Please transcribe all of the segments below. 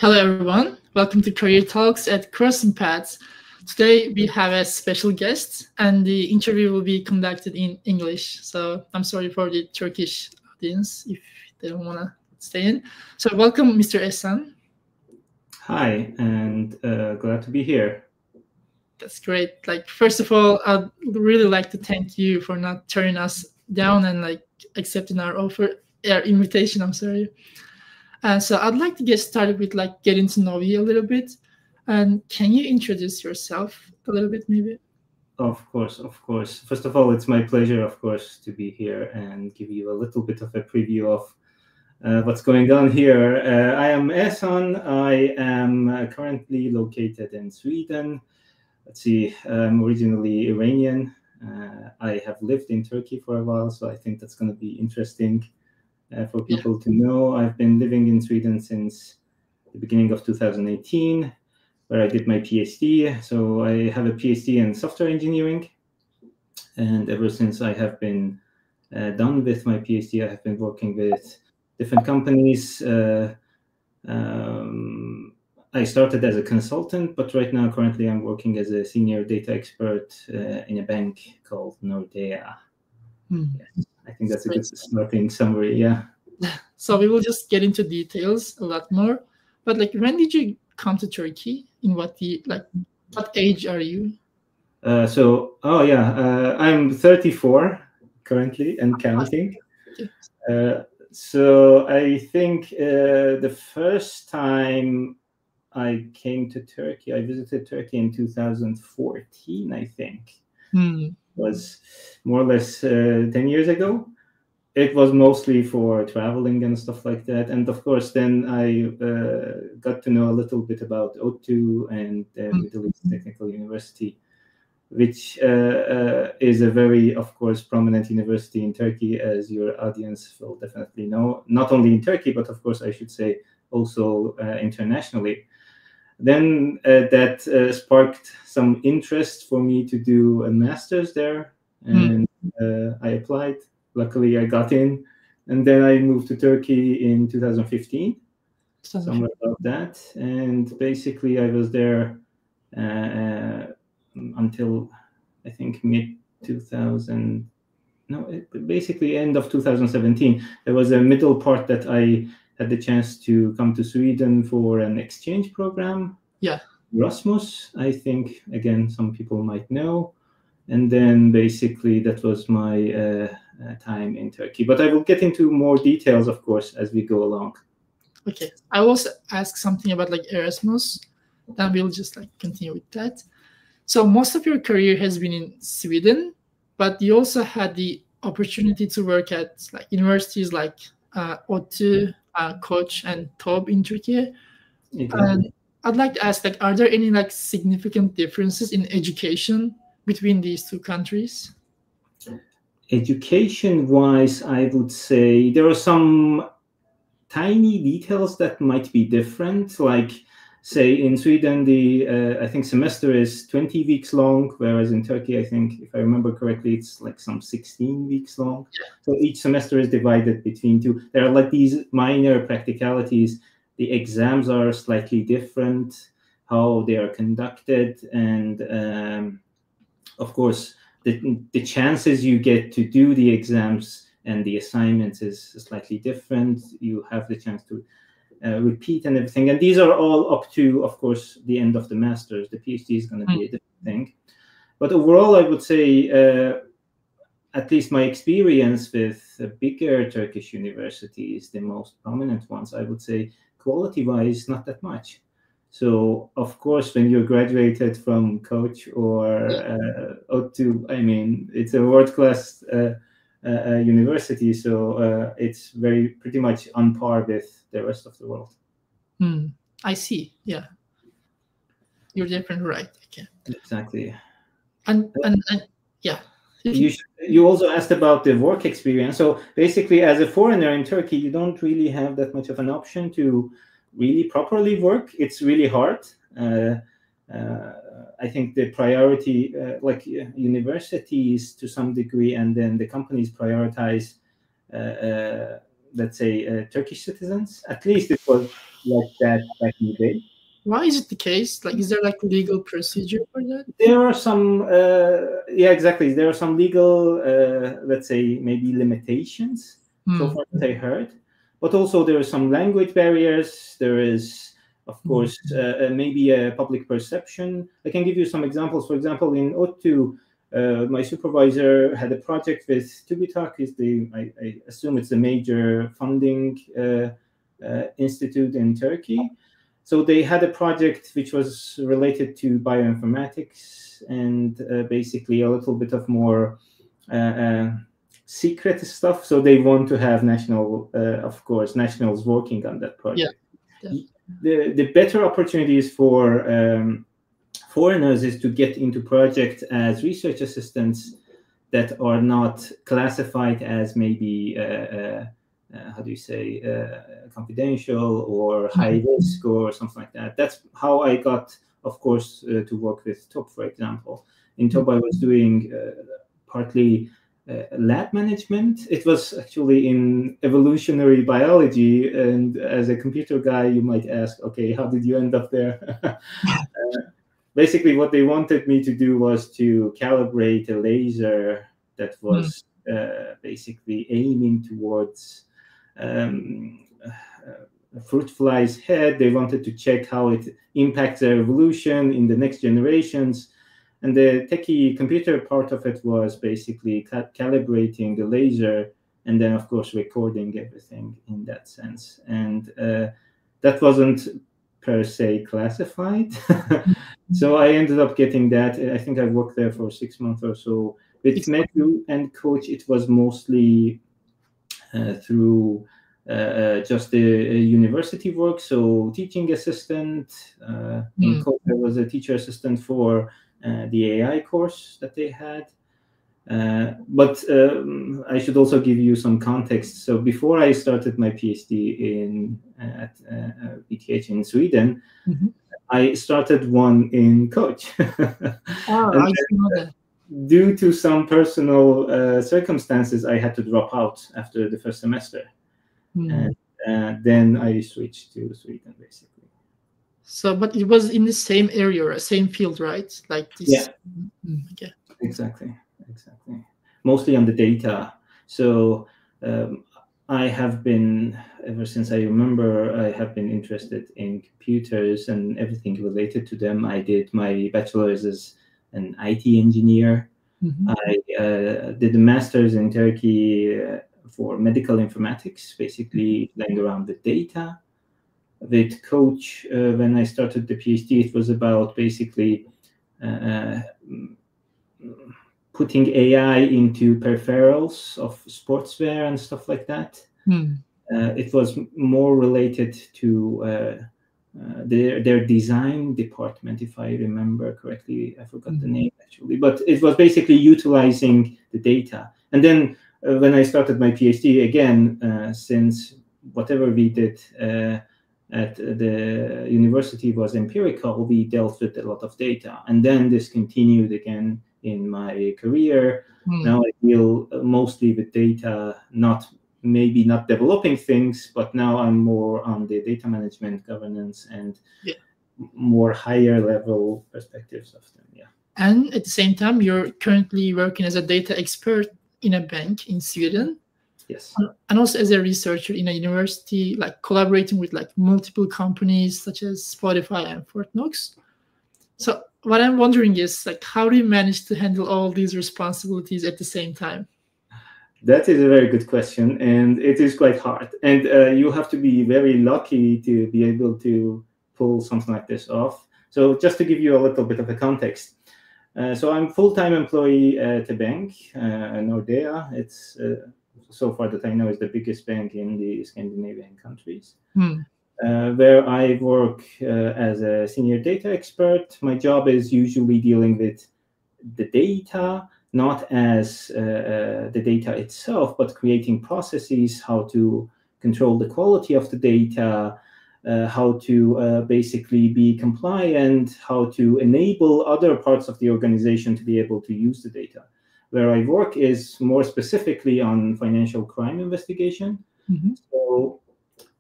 Hello everyone, welcome to Career Talks at Crossing Paths. Today we have a special guest and the interview will be conducted in English. So I'm sorry for the Turkish audience if they don't want to stay in. So welcome Mr. Ehsan. Hi, and glad to be here. That's great. First of all, I'd really like to thank you for not turning us down and accepting our invitation, I'm sorry. So I'd like to get started with getting to know you a little bit. And can you introduce yourself a little bit, maybe? Of course. First of all, it's my pleasure, of course, to be here and give you a little bit of a preview of what's going on here. I am Ehsan. I am currently located in Sweden. Let's see, I'm originally Iranian. I have lived in Turkey for a while, so I think that's going to be interesting for people to know. I've been living in Sweden since the beginning of 2018, where I did my PhD. So I have a PhD in software engineering. And ever since I have been done with my PhD, I have been working with different companies. I started as a consultant, but right now, currently, I'm working as a senior data expert in a bank called Nordea. Yes, I think that's a good starting summary, yeah. So we will just get into details a lot more. But when did you come to Turkey? In what age are you? I'm 34 currently and counting. So I think the first time I came to Turkey, I visited Turkey in 2014, I think. Was more or less 10 years ago. It was mostly for traveling and stuff like that. And of course, then I got to know a little bit about O2 and Middle East Technical University, which is a very, of course, prominent university in Turkey, as your audience will definitely know. Not only in Turkey, but of course, I should say also internationally. Then that sparked some interest for me to do a master's there, and I applied. Luckily, I got in, and then I moved to Turkey in 2015, somewhere about that. And basically, I was there until I think basically end of 2017. There was a middle part that I had the chance to come to Sweden for an exchange program. Yeah. Erasmus, I think, again, some people might know. And then basically that was my time in Turkey. But I will get into more details, of course, as we go along. Okay. I will also ask something about Erasmus. Then we'll just continue with that. So most of your career has been in Sweden, but you also had the opportunity to work at universities like ODTÜ, Koç, and TOB in Turkey. And I'd like to ask, are there any significant differences in education between these two countries? Education-wise, I would say there are some tiny details that might be different. Say in Sweden, the I think semester is 20 weeks long, whereas in Turkey, I think, if I remember correctly, it's some 16 weeks long. Yeah. So each semester is divided between two. There are these minor practicalities. The exams are slightly different, how they are conducted, and of course, the chances you get to do the exams and the assignments is slightly different. You have the chance to repeat and everything. And these are all up to, of course, the end of the master's. The PhD is going to be a different thing. But overall, I would say, at least my experience with bigger Turkish universities, the most prominent ones, I would say, quality-wise, not that much. So, of course, when you're graduated from Koç or ODTÜ, I mean, it's a world-class university, so it's pretty much on par with the rest of the world. I see. Yeah, you're definitely right. Okay. Exactly. And yeah. You also asked about the work experience. So basically, as a foreigner in Turkey, you don't really have that much of an option to really properly work. It's really hard. I think the priority, universities to some degree, and then the companies prioritize, let's say, Turkish citizens. At least it was like that back in the day. Why is it the case? Like, is there like legal procedure for that? There are some, yeah, exactly. There are some legal, let's say, maybe limitations, so far that I heard. But also there are some language barriers. There is, of course, maybe a public perception. I can give you some examples. For example, in ODTÜ, my supervisor had a project with TÜBİTAK, I assume it's the major funding institute in Turkey. So they had a project which was related to bioinformatics and basically a little bit of more secret stuff. So they want to have of course, nationals working on that project. Yeah. The better opportunities for foreigners is to get into projects as research assistants that are not classified as maybe how do you say, confidential or high risk or something like that. That's how I got, of course, to work with TOP, for example. In TOP, I was doing partly lab management. It was actually in evolutionary biology. And as a computer guy, you might ask, okay, how did you end up there? Basically, what they wanted me to do was to calibrate a laser that was basically aiming towards a fruit fly's head. They wanted to check how it impacts their evolution in the next generations. And the techie computer part of it was basically calibrating the laser and then, of course, recording everything in that sense. And that wasn't per se classified. So I ended up getting that. I think I worked there for 6 months or so. With Matthew and Coach, it was mostly through just the university work. So teaching assistant, in Coach, I was a teacher assistant for the AI course that they had. But I should also give you some context. So before I started my PhD at ETH in Sweden, I started one in Coach. I know that. Due to some personal circumstances, I had to drop out after the first semester. And then I switched to Sweden, basically. So, but it was in the same area, or same field, right? Like this. Yeah. Okay. Exactly. Mostly on the data. So I have been, ever since I remember, I have been interested in computers and everything related to them. I did my bachelor's as an IT engineer. I did a master's in Turkey for medical informatics, basically playing around with data. With Coach, when I started the PhD, it was about basically putting AI into peripherals of sportswear and stuff like that. It was more related to their design department, if I remember correctly. I forgot the name actually, but it was basically utilizing the data. And then when I started my PhD, again, since whatever we did at the university was empirical, we dealt with a lot of data. And then this continued again in my career. Now I deal mostly with data, maybe not developing things, but now I'm more on the data management, governance, and more higher level perspectives of them. Yeah. And at the same time, you're currently working as a data expert in a bank in Sweden. Yes. And also as a researcher in a university, like collaborating with like multiple companies such as Spotify and Fortnox. So what I'm wondering is, like, how do you manage to handle all these responsibilities at the same time? That is a very good question, and it is quite hard. And you have to be very lucky to be able to pull something like this off. So just to give you a little bit of a context. So I'm a full-time employee at a bank, Nordea. It's, so far that I know, is the biggest bank in the Scandinavian countries. Where I work as a senior data expert. My job is usually dealing with the data, not as the data itself, but creating processes, how to control the quality of the data, how to basically be compliant, how to enable other parts of the organization to be able to use the data. Where I work is more specifically on financial crime investigation. So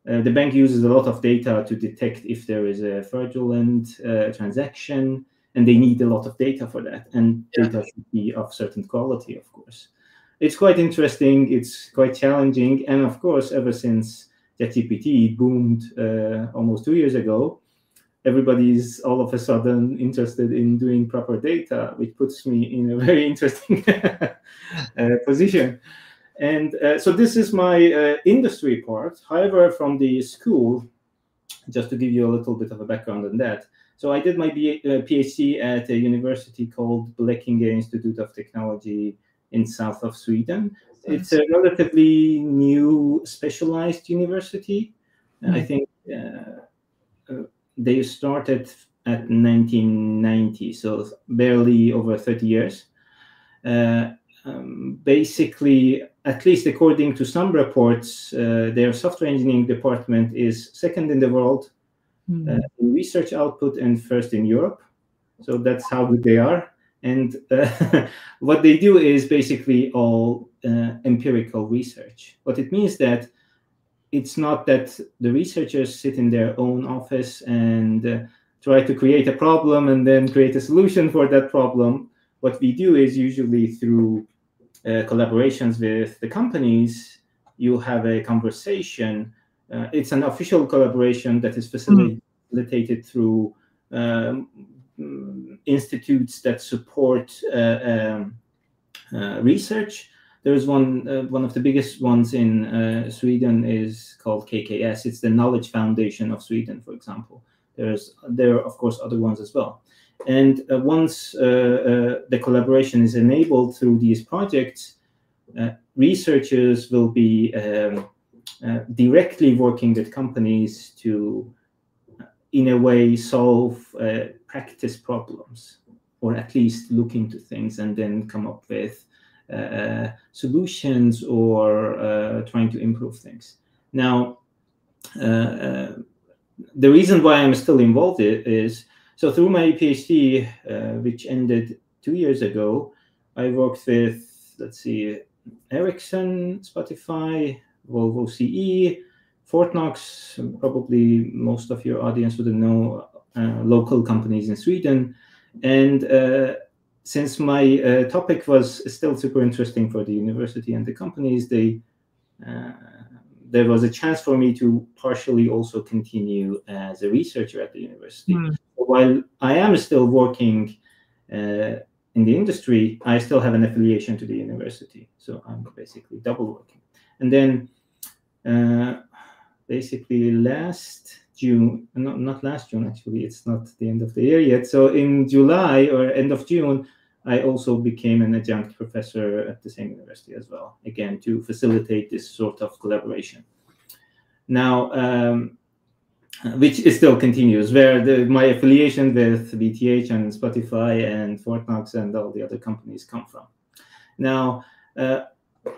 the bank uses a lot of data to detect if there is a fraudulent transaction, and they need a lot of data for that. And data should be of certain quality, of course. It's quite interesting. It's quite challenging. And of course, ever since ChatGPT boomed almost 2 years ago, everybody's all of a sudden interested in doing proper data, which puts me in a very interesting position. And so this is my industry part. However, from the school, just to give you a little bit of a background on that. So I did my PhD at a university called Blekinge Institute of Technology in south of Sweden. It's a relatively new specialized university. I think they started at 1990, so barely over 30 years. Basically, at least according to some reports, their software engineering department is second in the world in research output and first in Europe. So that's how good they are. And what they do is basically all empirical research. What it means that it's not that the researchers sit in their own office and try to create a problem and then create a solution for that problem. What we do is usually through collaborations with the companies, you have a conversation. It's an official collaboration that is facilitated through institutes that support research. There's one of the biggest ones in Sweden is called KKS. It's the Knowledge Foundation of Sweden, for example. There are, of course, other ones as well. And once the collaboration is enabled through these projects, researchers will be directly working with companies to, in a way, solve practice problems, or at least look into things and then come up with solutions or trying to improve things. Now, the reason why I'm still involved is, so through my PhD, which ended 2 years ago, I worked with, let's see, Ericsson, Spotify, Volvo CE, Fortnox, probably most of your audience would know, local companies in Sweden. And since my topic was still super interesting for the university and the companies, there was a chance for me to partially also continue as a researcher at the university. So while I am still working in the industry, I still have an affiliation to the university. So I'm basically double working. And then basically last June, not last June, actually, it's not the end of the year yet. So in July or end of June, I also became an adjunct professor at the same university as well, again, to facilitate this sort of collaboration. Now, which still continues, where my affiliation with BTH and Spotify and Fortnox and all the other companies come from. Now,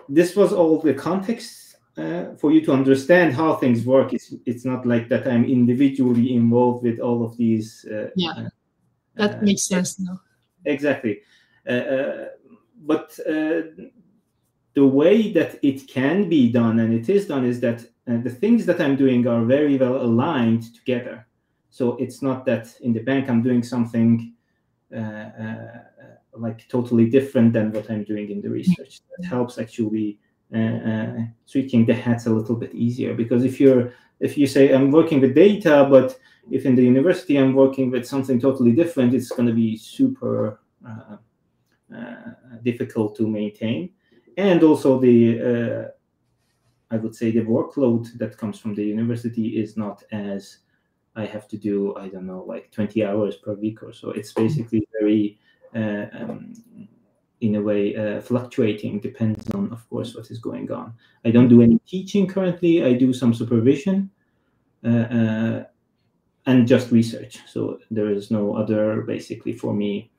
this was all the context for you to understand how things work. It's not like that I'm individually involved with all of these. That makes sense now. Exactly. But the way that it can be done, and it is done, is that the things that I'm doing are very well aligned together. So it's not that in the bank I'm doing something like totally different than what I'm doing in the research. That helps actually switching the hats a little bit easier, because if you say I'm working with data, but if in the university I'm working with something totally different, it's going to be super difficult to maintain. And also I would say the workload that comes from the university is not as I have to do, I don't know, like 20 hours per week or so. It's basically very, in a way, fluctuating, depends on, of course, what is going on. I don't do any teaching currently. I do some supervision and just research. So there is no other, basically, for me,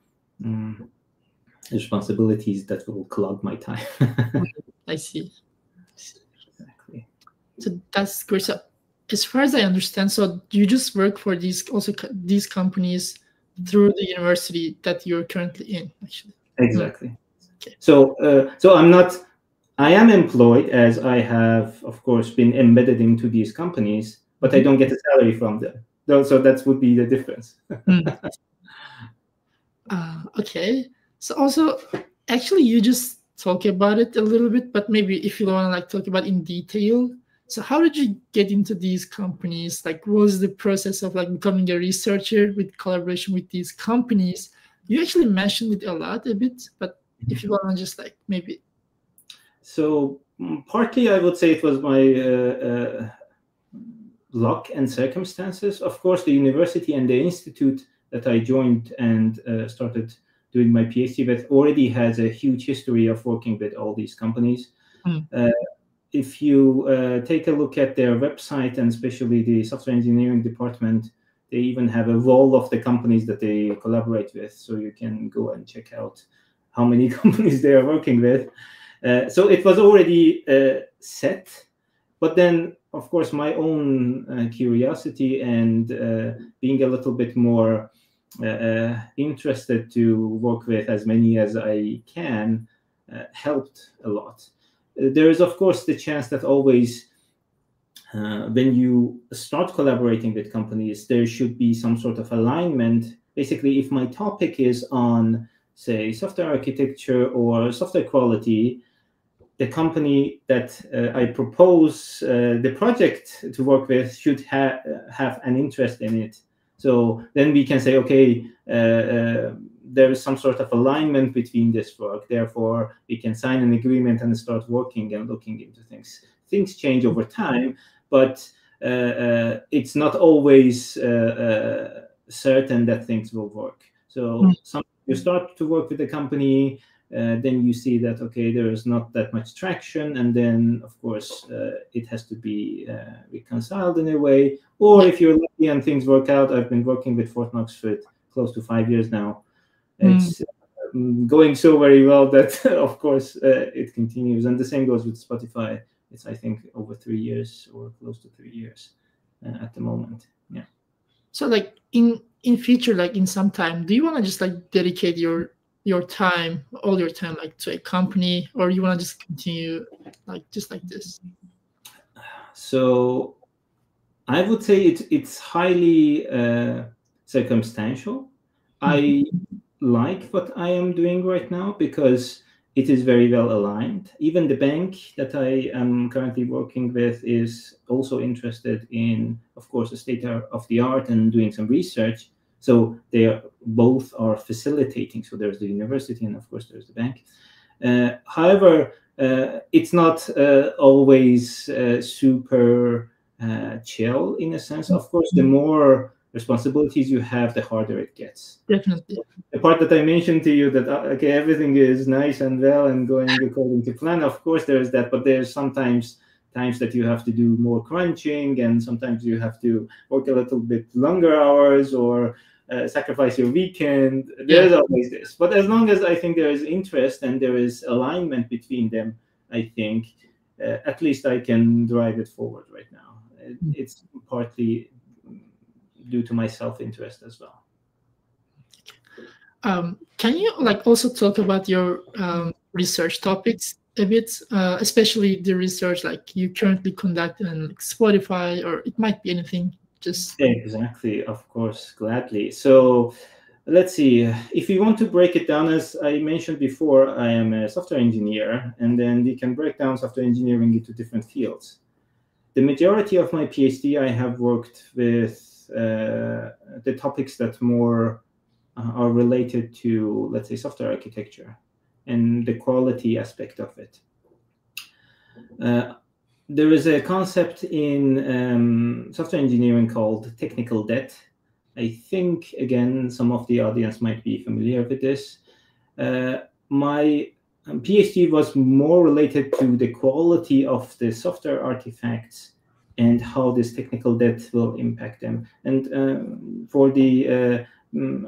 responsibilities that will clog my time. I see. Exactly. So that's great. So as far as I understand, so you just work for these companies through the university that you're currently in, actually. Exactly. Okay. So I'm not I am employed, as I have, of course, been embedded into these companies, but I don't get a salary from them. So that would be the difference. Okay. So also, actually, you just talk about it a little bit, but maybe if you want to like talk about in detail. So how did you get into these companies? Like, what was the process of like becoming a researcher with collaboration with these companies? You actually mentioned it a bit, but if you want to just like maybe. So partly I would say it was my luck and circumstances. Of course, the university and the institute that I joined and started doing my PhD with already has a huge history of working with all these companies. If you take a look at their website, and especially the software engineering department, they even have a wall of the companies that they collaborate with. So you can go and check out how many companies they are working with. So it was already set. But then, of course, my own curiosity and being a little bit more interested to work with as many as I can helped a lot. There is, of course, the chance that always when you start collaborating with companies, there should be some sort of alignment. Basically, if my topic is on, say, software architecture or software quality, the company that I propose the project to work with should have an interest in it. So then we can say, okay, there is some sort of alignment between this work. Therefore, we can sign an agreement and start working and looking into things. Things change over time, but it's not always certain that things will work. So you start to work with a company, then you see that, okay, there is not that much traction. And then, of course, it has to be reconciled in a way. Or if you're lucky and things work out, I've been working with Fortnox for close to 5 years now. It's going so very well that, of course, it continues. And the same goes with Spotify. It's, I think, over 3 years or close to 3 years at the moment. Yeah. So like in future, like in some time, do you want to just like dedicate your time, all your time, like to a company, or you want to just continue like just like this? So I would say it's highly circumstantial. I like what I am doing right now because it is very well aligned. Even the bank that I am currently working with is also interested in, of course, the state of the art and doing some research. So they both are facilitating. So there's the university and, of course, there's the bank. However, it's not always super chill in a sense. Of course, the more responsibilities you have, the harder it gets. Definitely. The part that I mentioned to you that, okay, everything is nice and well and going according to plan, of course there is that, but there's sometimes times that you have to do more crunching, and sometimes you have to work a little bit longer hours or sacrifice your weekend. There's always this. But as long as I think there is interest and there is alignment between them, I think at least I can drive it forward right now. It's partly due to my self-interest as well. Can you like also talk about your research topics a bit, especially the research like you currently conduct on like Spotify, or it might be anything? Just exactly, of course, gladly. So let's see. If you want to break it down, as I mentioned before, I am a software engineer, and then we can break down software engineering into different fields. The majority of my PhD, I have worked with the topics that more are related to, let's say, software architecture and the quality aspect of it. There is a concept in software engineering called technical debt. I think, again, some of the audience might be familiar with this. My PhD was more related to the quality of the software artifacts and how this technical debt will impact them. And for the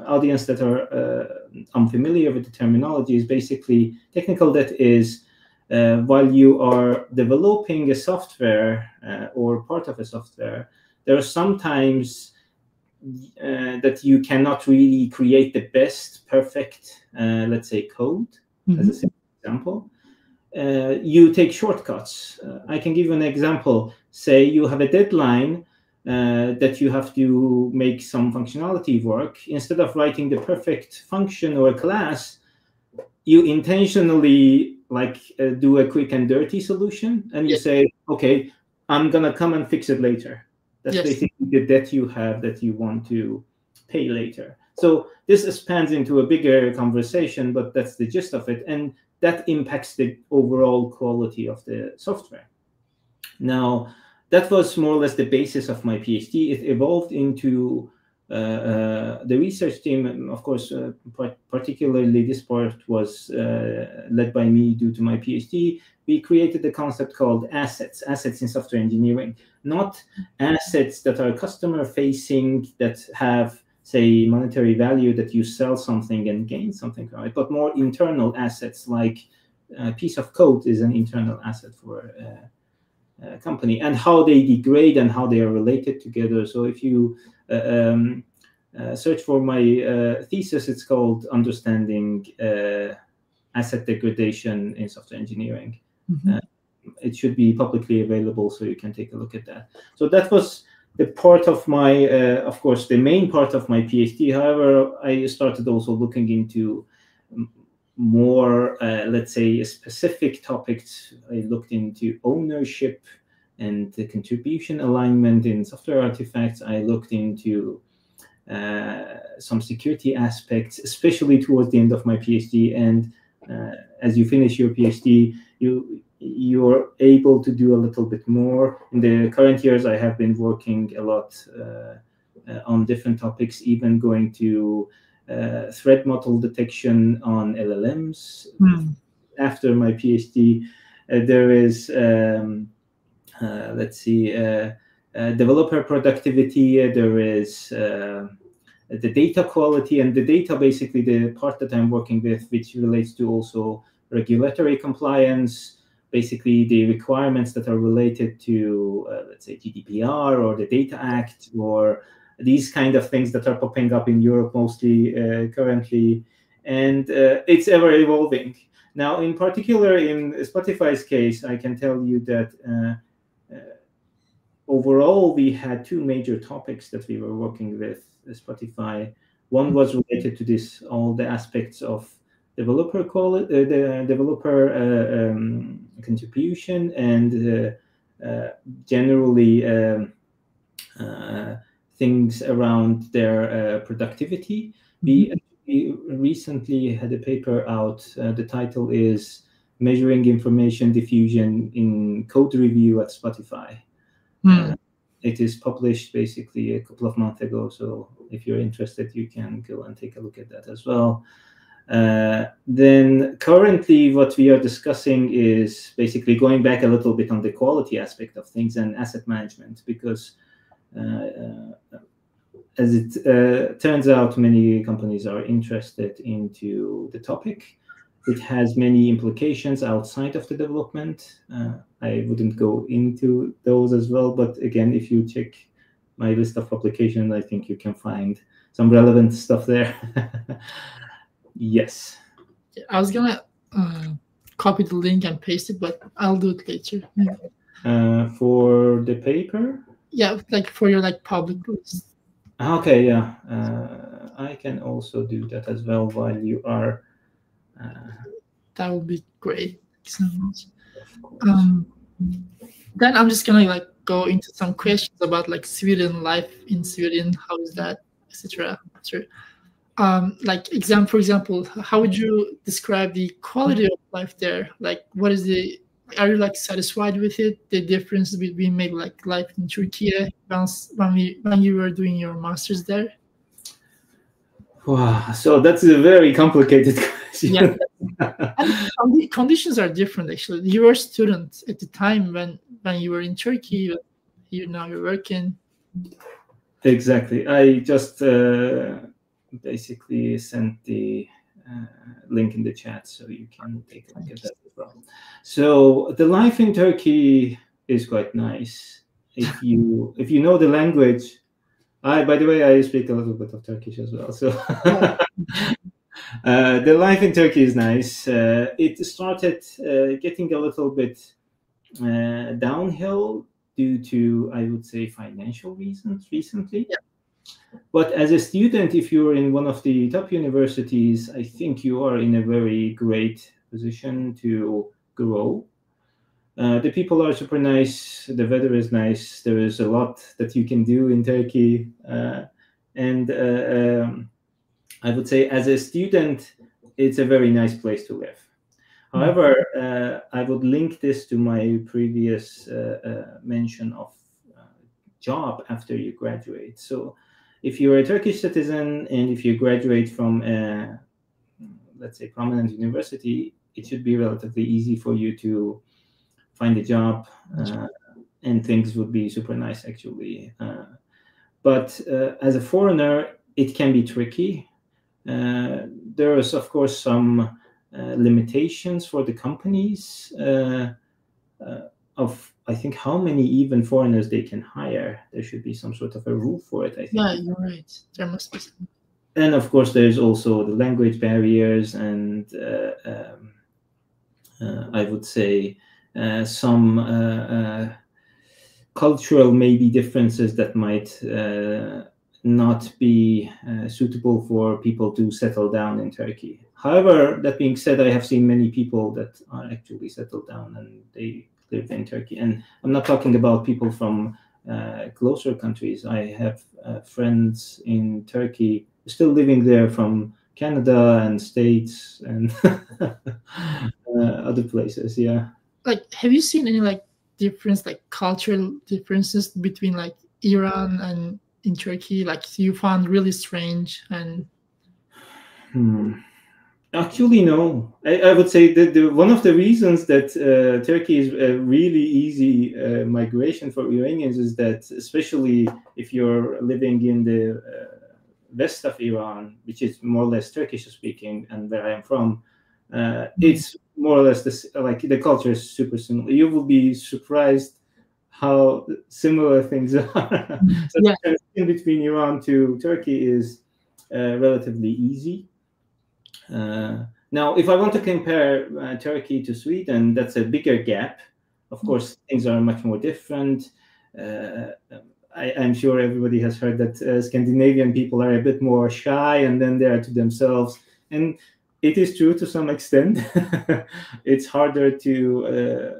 audience that are unfamiliar with the terminology, is basically technical debt is while you are developing a software or part of a software, there are sometimes that you cannot really create the best perfect, let's say, code, as a simple example. you take shortcuts. I can give you an example. Say you have a deadline that you have to make some functionality work. Instead of writing the perfect function or class, you intentionally do a quick and dirty solution, and you say, okay, I'm gonna come and fix it later. That's basically the debt you have that you want to pay later. So this expands into a bigger conversation, but that's the gist of it, and that impacts the overall quality of the software. Now, that was more or less the basis of my PhD. It evolved into the research team. Of course, particularly this part was led by me due to my PhD. We created the concept called assets in software engineering, not assets that are customer-facing, that have, say, monetary value, that you sell something and gain something from it, but more internal assets, like a piece of code is an internal asset for a company, and how they degrade and how they are related together. So if you search for my thesis, it's called Understanding Asset Degradation in Software Engineering. It should be publicly available, so you can take a look at that. So that was the part of my, of course, the main part of my PhD. However, I started also looking into more, let's say, specific topics. I looked into ownership and the contribution alignment in software artifacts. I looked into some security aspects, especially towards the end of my PhD. And as you finish your PhD, you're able to do a little bit more. In the current years, I have been working a lot on different topics, even going to threat model detection on LLMs. After my PhD, there is, let's see, developer productivity, there is the data quality, and the data, basically the part that I'm working with, which relates to also regulatory compliance, basically the requirements that are related to, let's say, GDPR or the Data Act, or these kind of things that are popping up in Europe mostly currently. And it's ever evolving. Now, in particular, in Spotify's case, I can tell you that overall, we had two major topics that we were working with Spotify. One was related to this, all the aspects of developer quality, the developer contribution, and generally things around their productivity. We recently had a paper out. The title is Measuring Information Diffusion in Code Review at Spotify. It is published basically a couple of months ago. So if you're interested, you can go and take a look at that as well. Then currently what we are discussing is basically going back a little bit on the quality aspect of things and asset management, because as it turns out, many companies are interested into the topic. It has many implications outside of the development. I wouldn't go into those as well, but again, if you check my list of publications, I think you can find some relevant stuff there. Yes. I was gonna copy the link and paste it, but I'll do it later. For the paper? Yeah, like for your public list. Okay, yeah. I can also do that as well while you are. That would be great. Thanks so much. Then I'm just gonna go into some questions about Sweden, life in Sweden. How is that, etc. Sure. For example, how would you describe the quality of life there? What is the, are you satisfied with it? The difference between maybe life in Turkey when you were doing your master's there? Wow, so that's a very complicated question. Yeah, and the conditions are different actually. You were a student at the time when you were in Turkey. Now you're working. Exactly. I just basically sent the link in the chat, so you can take a look at that as well. So the life in Turkey is quite nice if you know the language. By the way, I speak a little bit of Turkish as well. So The life in Turkey is nice. It started getting a little bit downhill due to, I would say, financial reasons recently. Yeah. But as a student, if you're in one of the top universities, I think you are in a very great position to grow. The people are super nice. The weather is nice. There is a lot that you can do in Turkey. And I would say as a student, it's a very nice place to live. However, I would link this to my previous mention of job after you graduate. So if you're a Turkish citizen and if you graduate from a, let's say, prominent university, it should be relatively easy for you to find a job, and things would be super nice, actually. But as a foreigner, it can be tricky. There is, of course, some limitations for the companies of, I think, how many even foreigners they can hire. There should be some sort of a rule for it, I think. Yeah, you're right. There must be some. And of course, there's also the language barriers and I would say some cultural maybe differences that might not be suitable for people to settle down in Turkey. However, that being said, I have seen many people that are actually settled down and they live in Turkey. And I'm not talking about people from closer countries. I have friends in Turkey still living there from Canada and States and other places. Yeah. Like, have you seen any like difference, like cultural differences between like Iran and in Turkey? Like you found really strange and. Actually, no. I would say that one of the reasons that Turkey is a really easy migration for Iranians is that, especially if you're living in the west of Iran, which is more or less Turkish speaking, and where I am from, it's more or less this, like the culture is super similar. You will be surprised how similar things are. So the transition between Iran to Turkey is relatively easy. Now, if I want to compare Turkey to Sweden, that's a bigger gap. Of course, things are much more different. I'm sure everybody has heard that Scandinavian people are a bit more shy and then they are to themselves. And it is true to some extent. It's harder to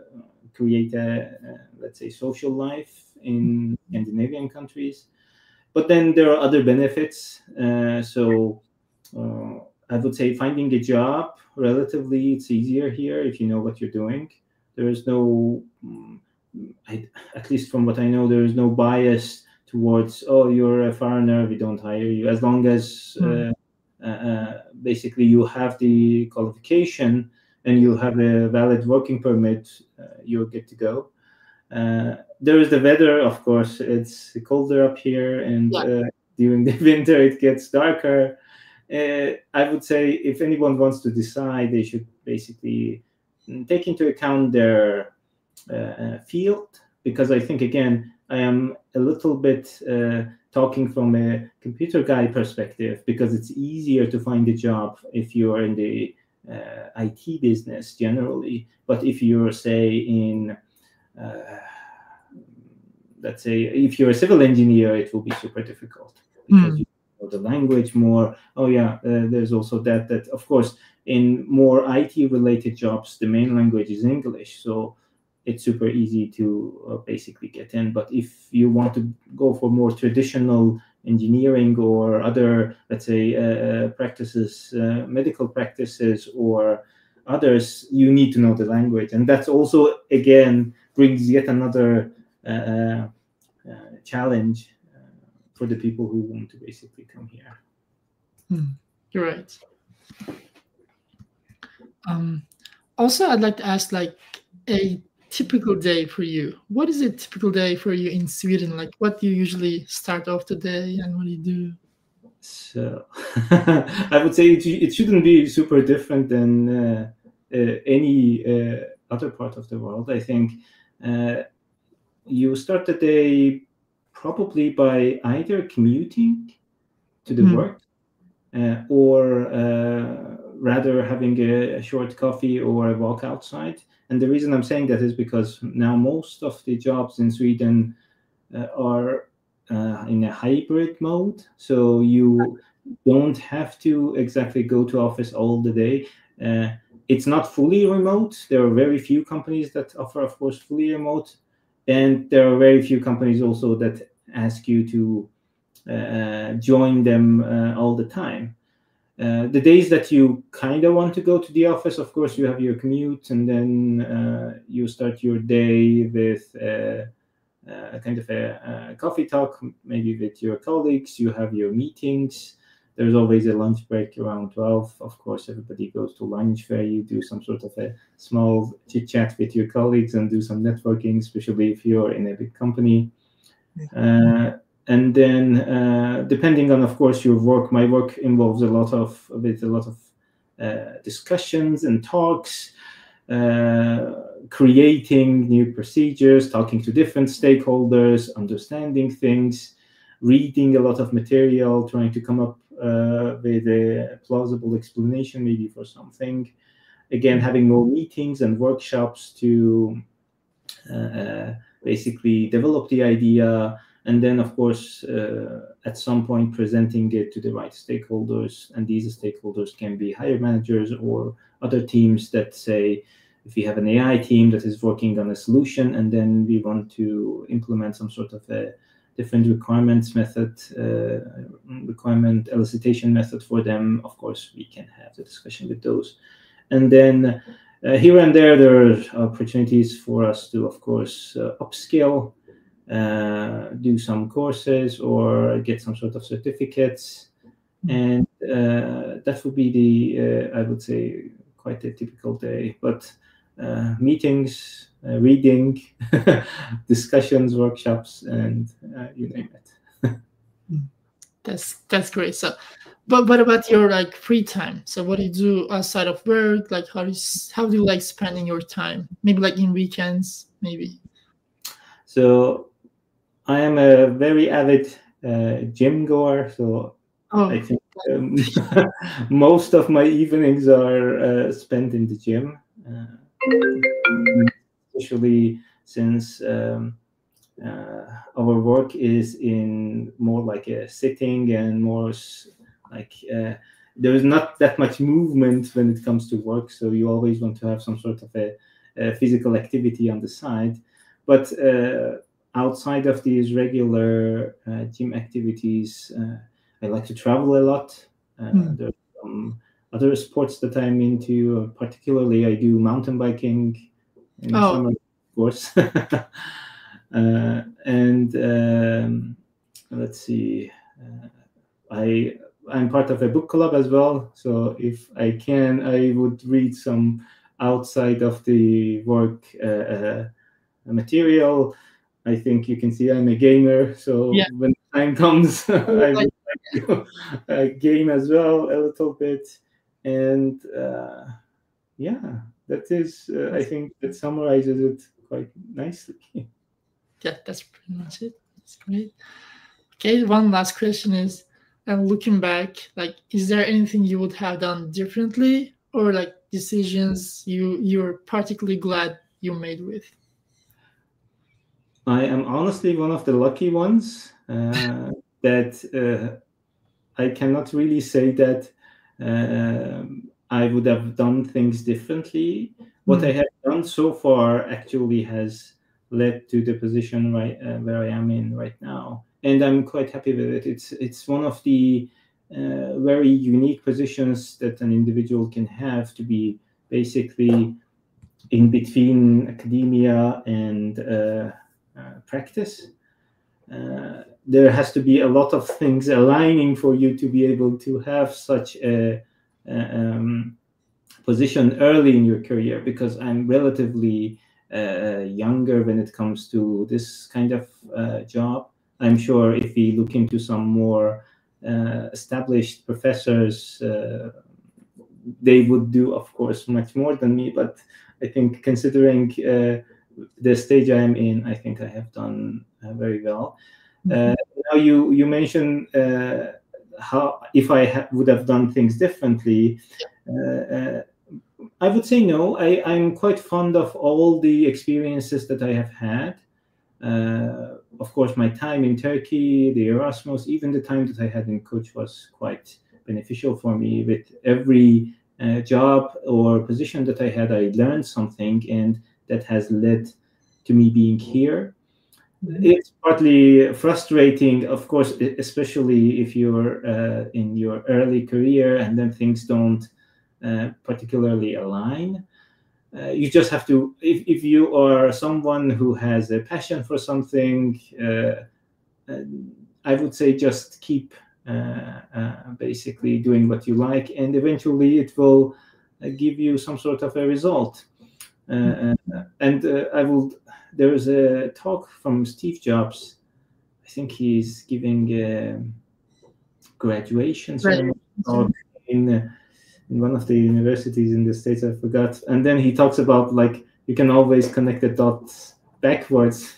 create a, let's say, social life in Scandinavian countries. But then there are other benefits. I would say finding a job, relatively, it's easier here if you know what you're doing. There is no, at least from what I know, there is no bias towards, oh, you're a foreigner, we don't hire you. As long as basically you have the qualification and you have a valid working permit, you're good to go. There is the weather, of course. It's colder up here, and during the winter it gets darker. I would say if anyone wants to decide, they should basically take into account their field, because I think, again, I am a little bit talking from a computer guy perspective, because it's easier to find a job if you are in the IT business generally. But if you're, say, in let's say, if you're a civil engineer, it will be super difficult because you know the language more. Oh yeah, there's also that of course in more IT related jobs the main language is English, so it's super easy to basically get in. But if you want to go for more traditional engineering or other, let's say, practices, medical practices or others, you need to know the language, and that's also again brings yet another challenge for the people who want to basically come here. You're right. Also, I'd like to ask, like, a typical day for you. What is a typical day for you in Sweden? Like, what do you usually start off the day and what do you do? So I would say it shouldn't be super different than any other part of the world. I think you start the day probably by either commuting to the work, or rather having a short coffee or a walk outside. And the reason I'm saying that is because now most of the jobs in Sweden are in a hybrid mode. So you don't have to exactly go to office all the day. It's not fully remote. There are very few companies that offer, of course, fully remote. And there are very few companies also that ask you to join them all the time. The days that you kind of want to go to the office, of course, you have your commute, and then you start your day with kind of a coffee talk, maybe with your colleagues. You have your meetings. There's always a lunch break around 12. Of course, everybody goes to lunch where you do some sort of a small chit chat with your colleagues and do some networking, especially if you're in a big company. And then, depending on, of course, your work, my work involves a lot of discussions and talks, creating new procedures, talking to different stakeholders, understanding things, reading a lot of material, trying to come up with a plausible explanation maybe for something. Again, having more meetings and workshops to basically develop the idea, and then, of course, at some point presenting it to the right stakeholders. And these stakeholders can be higher managers or other teams that say, if we have an AI team that is working on a solution, and then we want to implement some sort of a different requirements method, requirement elicitation method for them, of course, we can have the discussion with those. And then here and there are opportunities for us to, of course, upskill, do some courses or get some sort of certificates. And that would be the, I would say, quite a typical day. But meetings, reading, discussions, workshops, and you name it. That's great. So, but what about your like free time? So what do you do outside of work? Like how do you like spending your time? Maybe like in weekends, maybe. So I am a very avid gym goer. So I think most of my evenings are spent in the gym, especially since our work is in more like a sitting and more like there is not that much movement when it comes to work. So you always want to have some sort of a physical activity on the side. But outside of these regular gym activities, I like to travel a lot. There are some other sports that I'm into. Particularly, I do mountain biking in the summer, of course. And let's see, I'm part of a book club as well. So if I can, I would read some outside of the work material. I think you can see I'm a gamer. So when the time comes, I would like to game as well a little bit. And yeah, that is, I think that summarizes it quite nicely. Yeah, that's pretty much it. That's great. Okay, one last question is, looking back, like, is there anything you would have done differently, or like decisions you're particularly glad you made with? I am honestly one of the lucky ones that I cannot really say that I would have done things differently. What I have done so far actually has led to the position where I am in right now, and I'm quite happy with it. It's one of the very unique positions that an individual can have, to be basically in between academia and practice. There has to be a lot of things aligning for you to be able to have such a position early in your career, because I'm relatively younger when it comes to this kind of job. I'm sure if we look into some more established professors, they would do, of course, much more than me. But I think considering the stage I am in, I think I have done very well. Now you mentioned how if I would have done things differently. I would say no. I'm quite fond of all the experiences that I have had. Of course, my time in Turkey, the Erasmus, even the time that I had in Koç was quite beneficial for me. With every job or position that I had, I learned something, and that has led to me being here. It's partly frustrating, of course, especially if you're in your early career and then things don't particularly align. You just have to, if you are someone who has a passion for something, I would say just keep basically doing what you like, and eventually it will give you some sort of a result. There is a talk from Steve Jobs. I think he's giving a graduation ceremony in one of the universities in the States, I forgot. And then he talks about, like, you can always connect the dots backwards.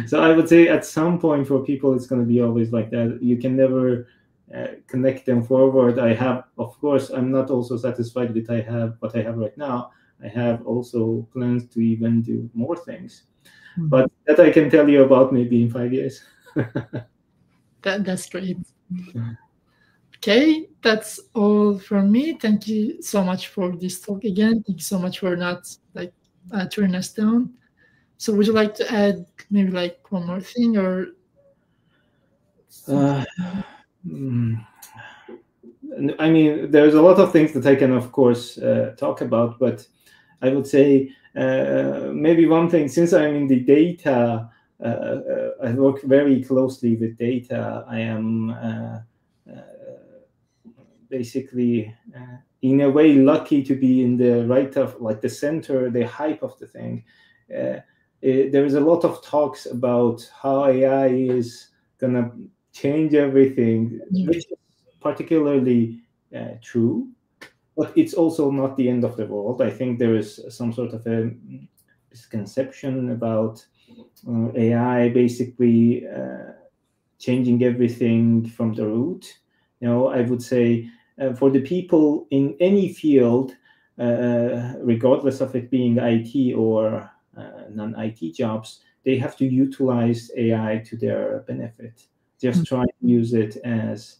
So I would say at some point for people, it's going to be always like that. You can never connect them forward. Of course, I'm not also satisfied with what I have right now. I have also plans to even do more things, but that I can tell you about maybe in 5 years. That's great. Okay, that's all from me. Thank you so much for this talk again. Thank you so much for not turning us down. So would you like to add maybe like one more thing, or? I mean, there's a lot of things that I can, of course, talk about, but I would say maybe one thing, since I'm in the data, I work very closely with data. I am basically in a way lucky to be in the the center, the hype of the thing. There is a lot of talks about how AI is gonna change everything, which is particularly true, but it's also not the end of the world. I think there is some sort of a misconception about AI basically changing everything from the root. I would say for the people in any field, regardless of it being IT or non-IT jobs, they have to utilize AI to their benefit. Just try to use it as,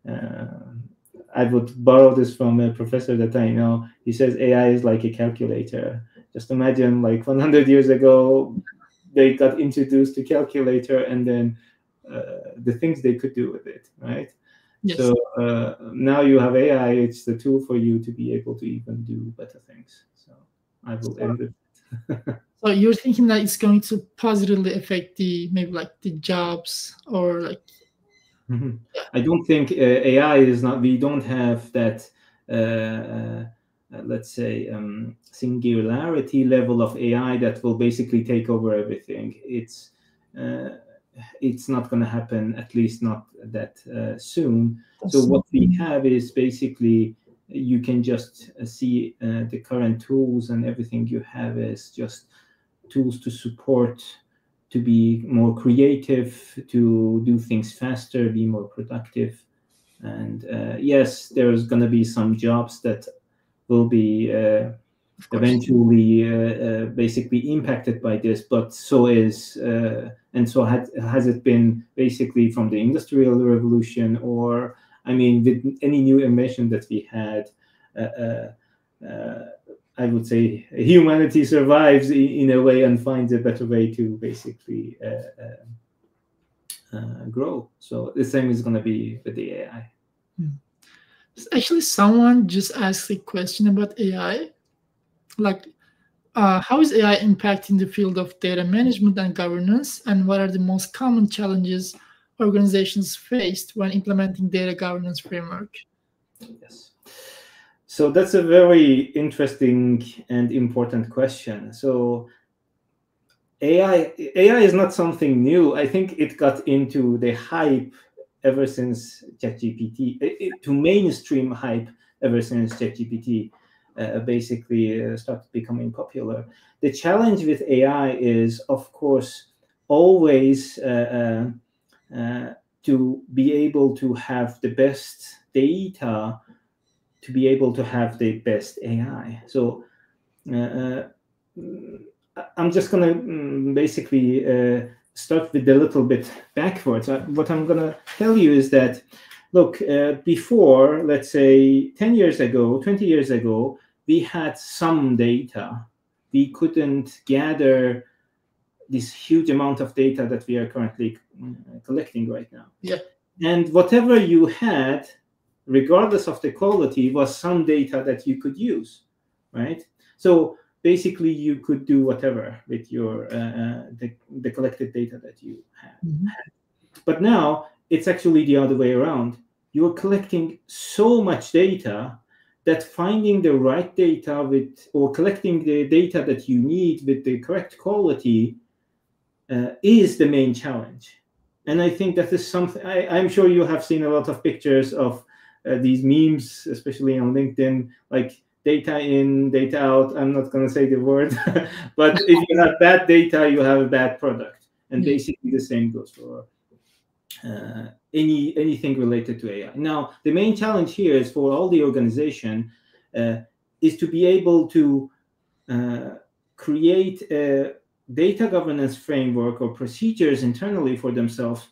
I would borrow this from a professor that I know. He says AI is like a calculator. Just imagine, like 100 years ago, they got introduced to calculator, and then the things they could do with it, right? Yes. So now you have AI. It's the tool for you to be able to even do better things. So I will end it. So you're thinking that it's going to positively affect maybe like the jobs, or like? I don't think AI is not. We don't have that. Let's say singularity level of AI that will basically take over everything. It's not going to happen, at least not that soon. So what we have is basically you can just see the current tools, and everything you have is just tools to support, to be more creative, to do things faster, be more productive. And yes, there's going to be some jobs that will be eventually basically impacted by this, but so is and so has it been basically from the Industrial Revolution, or I mean with any new invention that we had. I would say humanity survives in a way and finds a better way to basically grow. So the same is going to be with the AI. Actually, someone just asked a question about AI. Like, how is AI impacting the field of data management and governance, and what are the most common challenges organizations faced when implementing data governance framework? Yes. So that's a very interesting and important question. So AI is not something new. I think it got into the hype ever since ChatGPT, to mainstream hype ever since ChatGPT basically started becoming popular. The challenge with AI is, of course, always to to be able to have the best data, to be able to have the best AI. So I'm just going to basically start with a little bit backwards. What I'm going to tell you is that, look, before, let's say 10 years ago, 20 years ago, we had some data. We couldn't gather this huge amount of data that we are currently collecting right now. Yeah. And whatever you had, regardless of the quality, was some data that you could use, right? So basically, you could do whatever with your the collected data that you had. But now it's actually the other way around. You're collecting so much data that finding the right data or collecting the data that you need with the correct quality is the main challenge. And I think that is something, I'm sure you have seen a lot of pictures of these memes, especially on LinkedIn, like data in, data out. I'm not going to say the word, but if you have bad data, you have a bad product. And basically the same goes for anything related to AI. Now, the main challenge here is for all the organization is to be able to create a data governance framework or procedures internally for themselves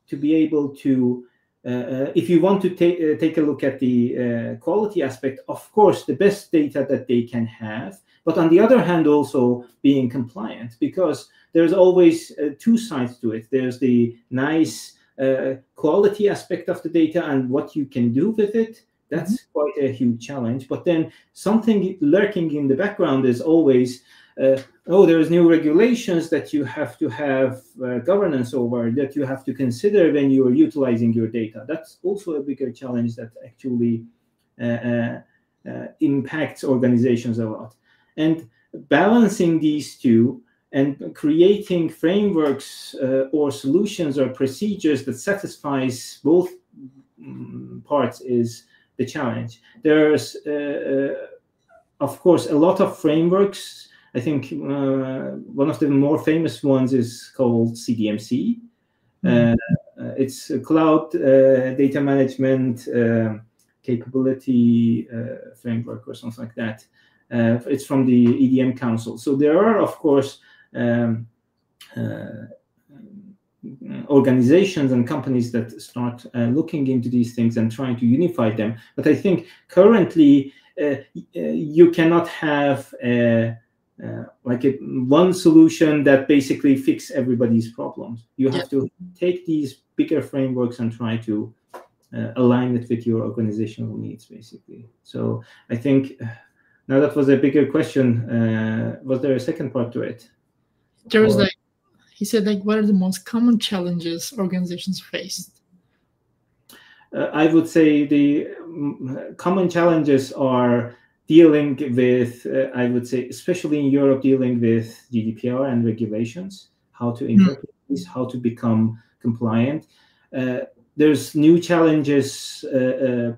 to be able to, if you want to take a look at the quality aspect, of course, the best data that they can have, but on the other hand, also being compliant, because there's always two sides to it. There's the nice quality aspect of the data and what you can do with it. That's quite a huge challenge. But then something lurking in the background is always, there's new regulations that you have to have governance over, that you have to consider when you are utilizing your data. That's also a bigger challenge that actually impacts organizations a lot. And balancing these two and creating frameworks or solutions or procedures that satisfies both parts is the challenge. There's, of course, a lot of frameworks. I think one of the more famous ones is called CDMC. It's a cloud data management capability framework or something like that. It's from the EDM Council. So there are, of course, organizations and companies that start looking into these things and trying to unify them. But I think currently you cannot have one solution that basically fix everybody's problems. You have to take these bigger frameworks and try to align it with your organizational needs, basically. So I think now that was a bigger question. Was there a second part to it? There was he said, what are the most common challenges organizations faced? I would say the common challenges are dealing with, I would say, especially in Europe, dealing with GDPR and regulations, how to interpret this, how to become compliant. There's new challenges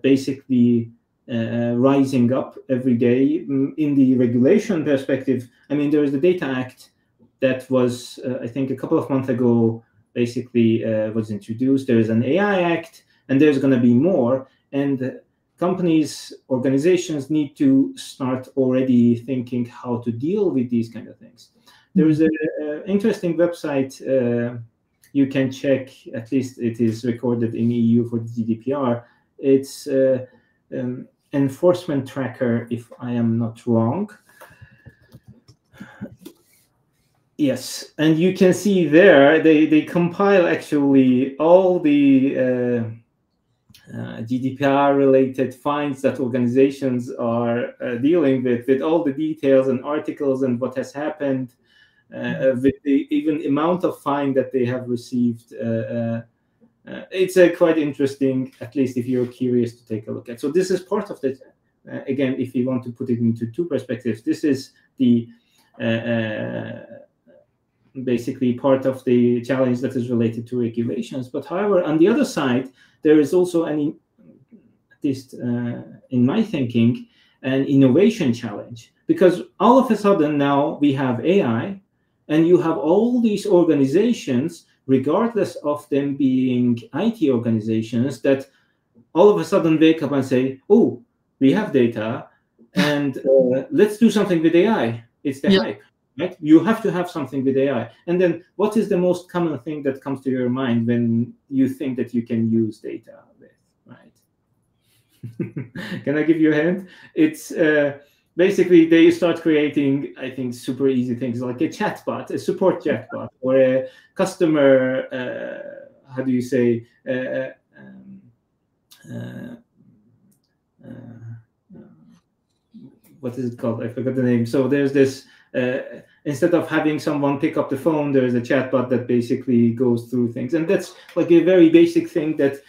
basically rising up every day. In the regulation perspective, I mean, there is the Data Act that was, I think, a couple of months ago, basically was introduced. There is an AI Act, and there's going to be more. And companies, organizations need to start already thinking how to deal with these kind of things. There is an interesting website you can check, at least it is recorded in EU for the GDPR. It's enforcement tracker, if I am not wrong. Yes, and you can see there, they compile actually all the GDPR-related fines that organizations are dealing with all the details and articles and what has happened, with the even amount of fine that they have received. It's quite interesting, at least if you're curious to take a look at. So this is part of the, again, if you want to put it into two perspectives, this is the basically part of the challenge that is related to regulations. But however, on the other side, there is also at least in my thinking, an innovation challenge, because all of a sudden now we have AI, and you have all these organizations regardless of them being IT organizations, that all of a sudden wake up and say, oh, we have data, and let's do something with AI. It's the hype, right? You have to have something with AI. And then what is the most common thing that comes to your mind when you think that you can use data with, right? Can I give you a hint? It's basically they start creating, I think, super easy things like a chatbot, a support chatbot, or a customer, how do you say, what is it called? I forgot the name. So there's this, instead of having someone pick up the phone, there's a chatbot that basically goes through things. And that's like a very basic thing that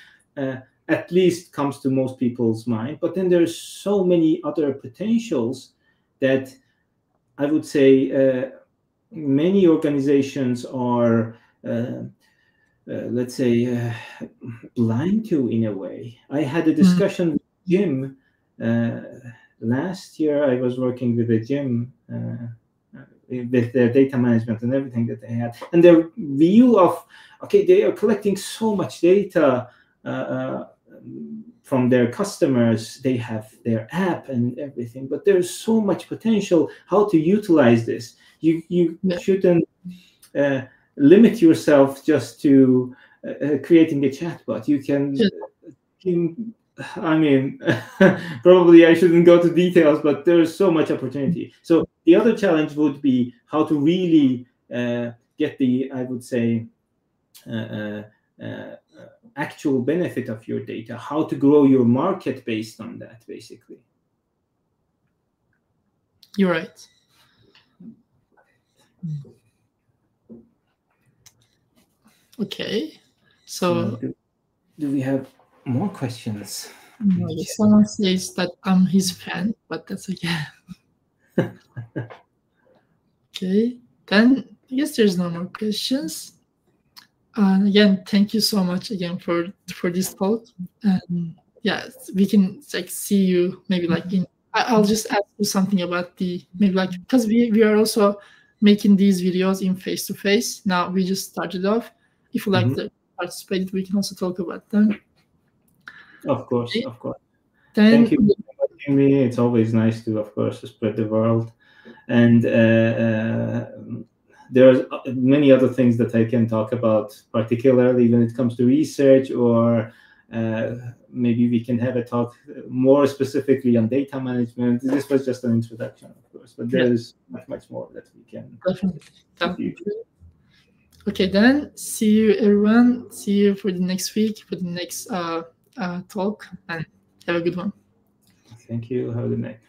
at least comes to most people's mind. But then there's so many other potentials that I would say many organizations are, let's say, blind to in a way. I had a discussion with Jim last year. I was working with a gym with their data management and everything that they had, and their view of, okay, they are collecting so much data from their customers. They have their app and everything, but there's so much potential how to utilize this. You shouldn't limit yourself just to creating a chatbot. You can, I mean, probably I shouldn't go to details, but there's so much opportunity. So the other challenge would be how to really get the, I would say, actual benefit of your data, how to grow your market based on that, basically. You're right. Okay, so do we have more questions? No, someone says that I'm his fan, but that's okay. Okay, then I guess there's no more questions. And again, thank you so much again for this talk. And yeah, we can like see you maybe like in. I'll just ask you something about the maybe like, because we are also making these videos in face-to-face. Now we just started off. If you like to participate, we can also talk about them. Of course, of course. Then, thank you for inviting me. It's always nice to, of course, spread the word. And there are many other things that I can talk about, particularly when it comes to research, or maybe we can have a talk more specifically on data management. This was just an introduction, of course, but there is much more that we can definitely. Okay, then see you, everyone. See you for the next week, for the next talk, and have a good one. Thank you. Have a good night.